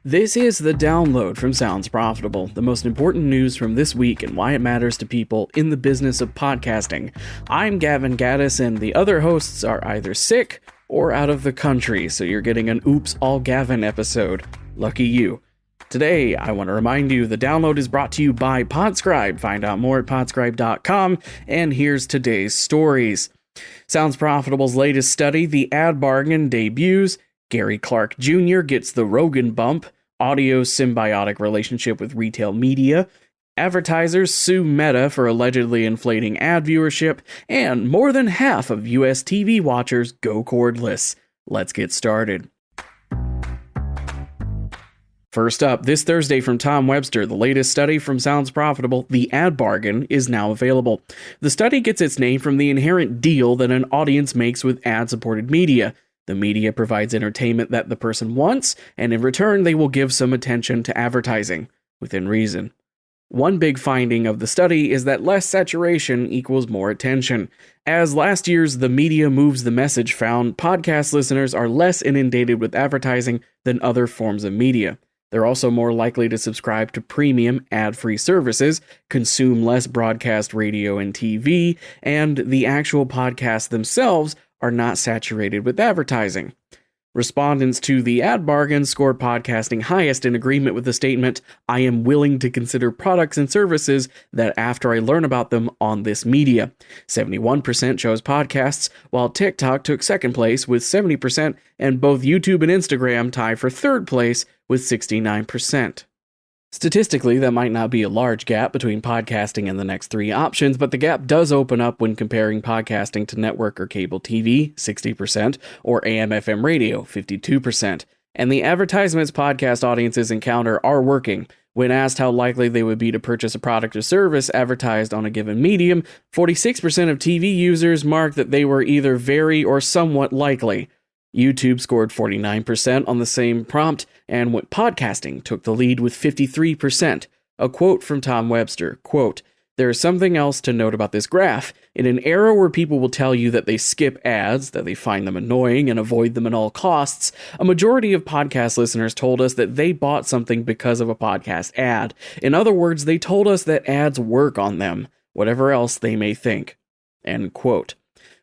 This is the download from Sounds Profitable, the most important news from this week and why it matters to people in the business of podcasting. I'm Gavin Gaddis, and the other hosts are either sick or out of the country, so you're getting an Oops All Gavin episode. Lucky you. Today, I want to remind you the download is brought to you by Podscribe. Find out more at podscribe.com, and here's today's stories. Sounds Profitable's latest study, The Ad Bargain, debuts. Gary Clark Jr. gets the Rogan bump. Audio's symbiotic relationship with retail media. Advertisers sue Meta for allegedly inflating ad viewership. And more than half of US TV watchers go cordless. Let's get started. First up, this Thursday from Tom Webster, the latest study from Sounds Profitable, The Ad Bargain, is now available. The study gets its name from the inherent deal that an audience makes with ad-supported media. The media provides entertainment that the person wants, and in return they will give some attention to advertising, within reason. One big finding of the study is that less saturation equals more attention. As last year's The Media Moves the Message found, podcast listeners are less inundated with advertising than other forms of media. They're also more likely to subscribe to premium, ad-free services, consume less broadcast radio and TV, and the actual podcasts themselves are not saturated with advertising. Respondents to The Ad Bargain scored podcasting highest in agreement with the statement, "I am willing to consider products and services that after I learn about them on this media." 71% chose podcasts, while TikTok took second place with 70%, and both YouTube and Instagram tie for third place with 69%. Statistically, that might not be a large gap between podcasting and the next three options, but the gap does open up when comparing podcasting to network or cable TV, 60%, or AM/FM radio, 52%. And the advertisements podcast audiences encounter are working. When asked how likely they would be to purchase a product or service advertised on a given medium, 46% of TV users marked that they were either very or somewhat likely. YouTube scored 49% on the same prompt, and podcasting took the lead with 53%. A quote from Tom Webster, quote, "There is something else to note about this graph. In an era where people will tell you that they skip ads, that they find them annoying and avoid them at all costs, a majority of podcast listeners told us that they bought something because of a podcast ad. In other words, they told us that ads work on them, whatever else they may think." End quote.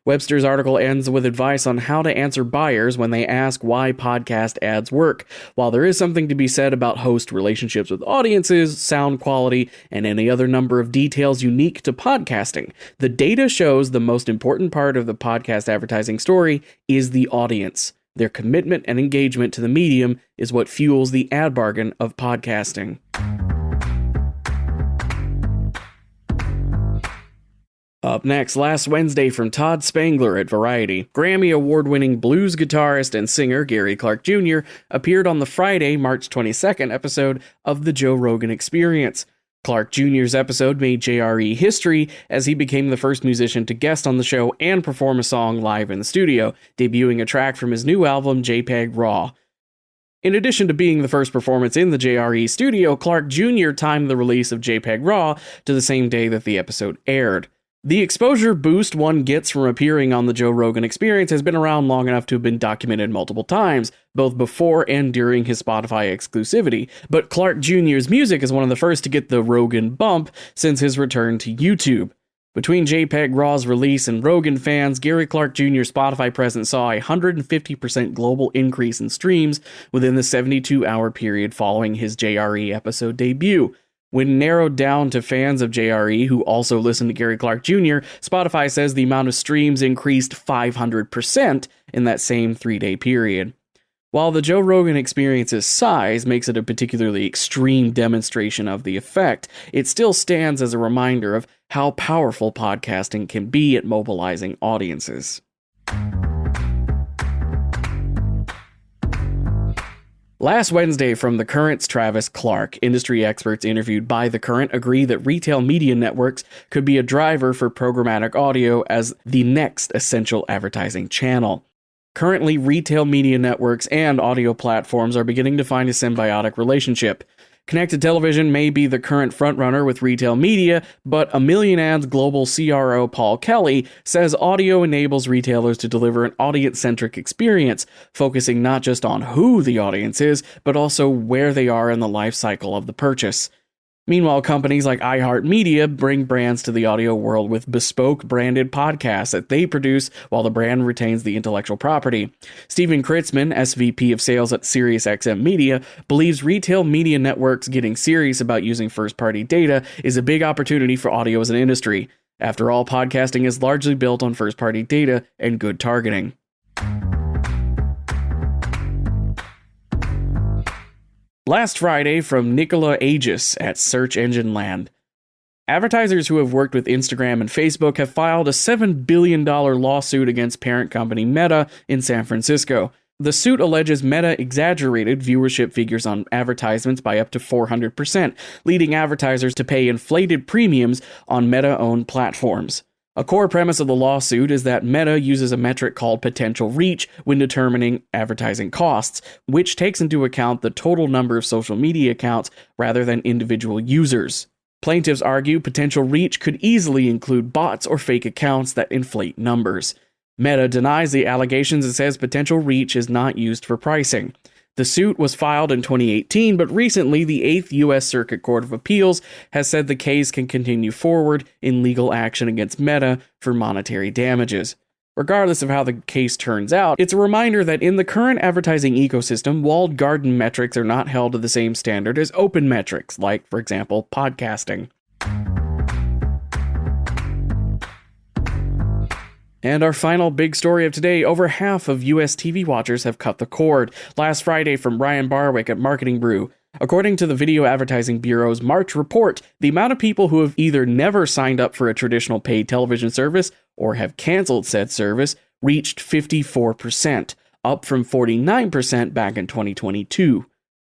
Webster's article ends with advice on how to answer buyers when they ask why podcast ads work. While there is something to be said about host relationships with audiences, sound quality, and any other number of details unique to podcasting, the data shows the most important part of the podcast advertising story is the audience. Their commitment and engagement to the medium is what fuels the ad bargain of podcasting. Up next, last Wednesday from Todd Spangler at Variety, Grammy Award-winning blues guitarist and singer Gary Clark Jr. appeared on the Friday, March 22nd episode of the Joe Rogan Experience. Clark Jr.'s episode made JRE history as he became the first musician to guest on the show and perform a song live in the studio, debuting a track from his new album JPEG Raw. In addition to being the first performance in the JRE studio, Clark Jr. timed the release of JPEG Raw to the same day that the episode aired. The exposure boost one gets from appearing on the Joe Rogan Experience has been around long enough to have been documented multiple times, both before and during his Spotify exclusivity, but Clark Jr.'s music is one of the first to get the Rogan bump since his return to YouTube. Between JPEG Raw's release and Rogan fans, Gary Clark Jr.'s Spotify presence saw a 150% global increase in streams within the 72-hour period following his JRE episode debut. When narrowed down to fans of JRE who also listen to Gary Clark Jr., Spotify says the amount of streams increased 500% in that same 3-day period. While the Joe Rogan Experience's size makes it a particularly extreme demonstration of the effect, it still stands as a reminder of how powerful podcasting can be at mobilizing audiences. Last Wednesday from The Current's Travis Clark, industry experts interviewed by The Current agree that retail media networks could be a driver for programmatic audio as the next essential advertising channel. Currently, retail media networks and audio platforms are beginning to find a symbiotic relationship. Connected television may be the current frontrunner with retail media, but A Million Ads global CRO Paul Kelly says audio enables retailers to deliver an audience-centric experience, focusing not just on who the audience is, but also where they are in the life cycle of the purchase. Meanwhile, companies like iHeartMedia bring brands to the audio world with bespoke branded podcasts that they produce while the brand retains the intellectual property. Steven Kritzman, SVP of Sales at SiriusXM Media, believes retail media networks getting serious about using first-party data is a big opportunity for audio as an industry. After all, podcasting is largely built on first-party data and good targeting. Last Friday from Nicola Aegis at Search Engine Land. Advertisers who have worked with Instagram and Facebook have filed a $7 billion lawsuit against parent company Meta in San Francisco. The suit alleges Meta exaggerated viewership figures on advertisements by up to 400%, leading advertisers to pay inflated premiums on Meta-owned platforms. A core premise of the lawsuit is that Meta uses a metric called potential reach when determining advertising costs, which takes into account the total number of social media accounts rather than individual users. Plaintiffs argue potential reach could easily include bots or fake accounts that inflate numbers. Meta denies the allegations and says potential reach is not used for pricing. The suit was filed in 2018, but recently the 8th U.S. Circuit Court of Appeals has said the case can continue forward in legal action against Meta for monetary damages. Regardless of how the case turns out, it's a reminder that in the current advertising ecosystem, walled garden metrics are not held to the same standard as open metrics, like, for example, podcasting. And our final big story of today, over half of U.S. TV watchers have cut the cord. Last Friday from Brian Barwick at Marketing Brew. According to the Video Advertising Bureau's March report, the amount of people who have either never signed up for a traditional paid television service or have canceled said service reached 54%, up from 49% back in 2022.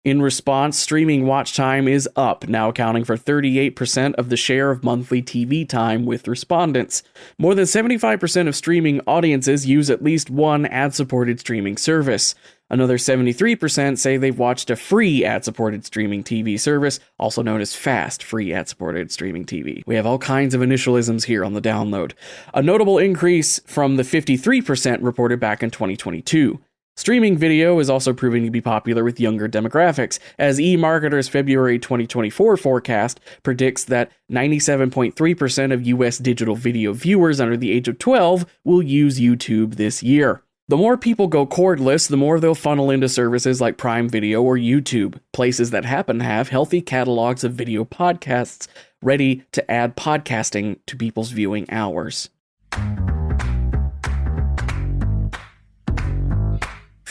In response, streaming watch time is up, now accounting for 38% of the share of monthly TV time with respondents. More than 75% of streaming audiences use at least one ad-supported streaming service. Another 73% say they've watched a free ad-supported streaming TV service, also known as FAST, free ad-supported streaming TV. We have all kinds of initialisms here on the download. A notable increase from the 53% reported back in 2022. Streaming video is also proving to be popular with younger demographics, as eMarketer's February 2024 forecast predicts that 97.3% of US digital video viewers under the age of 12 will use YouTube this year. The more people go cordless, the more they'll funnel into services like Prime Video or YouTube, places that happen to have healthy catalogs of video podcasts ready to add podcasting to people's viewing hours.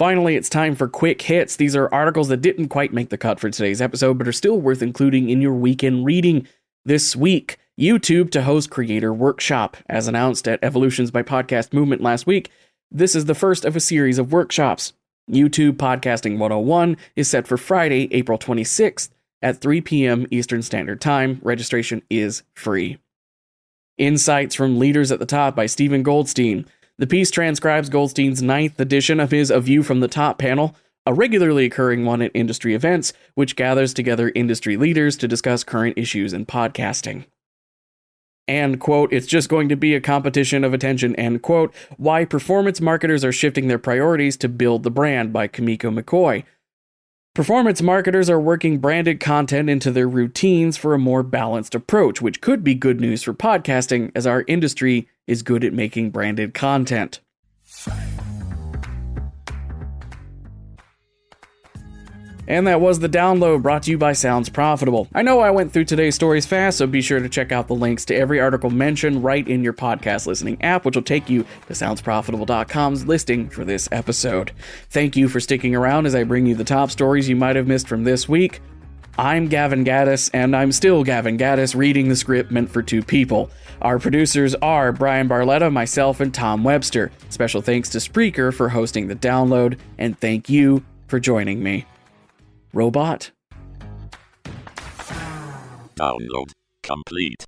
Finally, it's time for quick hits. These are articles that didn't quite make the cut for today's episode, but are still worth including in your weekend reading. This week, YouTube to host Creator Workshop. As announced at Evolutions by Podcast Movement last week, this is the first of a series of workshops. YouTube Podcasting 101 is set for Friday, April 26th at 3 p.m. Eastern Standard Time. Registration is free. Insights from Leaders at the Top by Stephen Goldstein. The piece transcribes Goldstein's 9th edition of his A View from the Top panel, a regularly occurring one at industry events, which gathers together industry leaders to discuss current issues in podcasting. And, quote, it's just going to be a competition of attention, end quote, Why Performance Marketers Are Shifting Their Priorities to Build the Brand by Kimiko McCoy. Performance marketers are working branded content into their routines for a more balanced approach, which could be good news for podcasting, as our industry is good at making branded content. And that was the download, brought to you by Sounds Profitable. I know I went through today's stories fast, so be sure to check out the links to every article mentioned right in your podcast listening app, which will take you to soundsprofitable.com's listing for this episode. Thank you for sticking around as I bring you the top stories you might have missed from this week. I'm Gavin Gaddis, and I'm still Gavin Gaddis, reading the script meant for two people. Our producers are Brian Barletta, myself, and Tom Webster. Special thanks to Spreaker for hosting the download, and thank you for joining me. Robot. Download complete.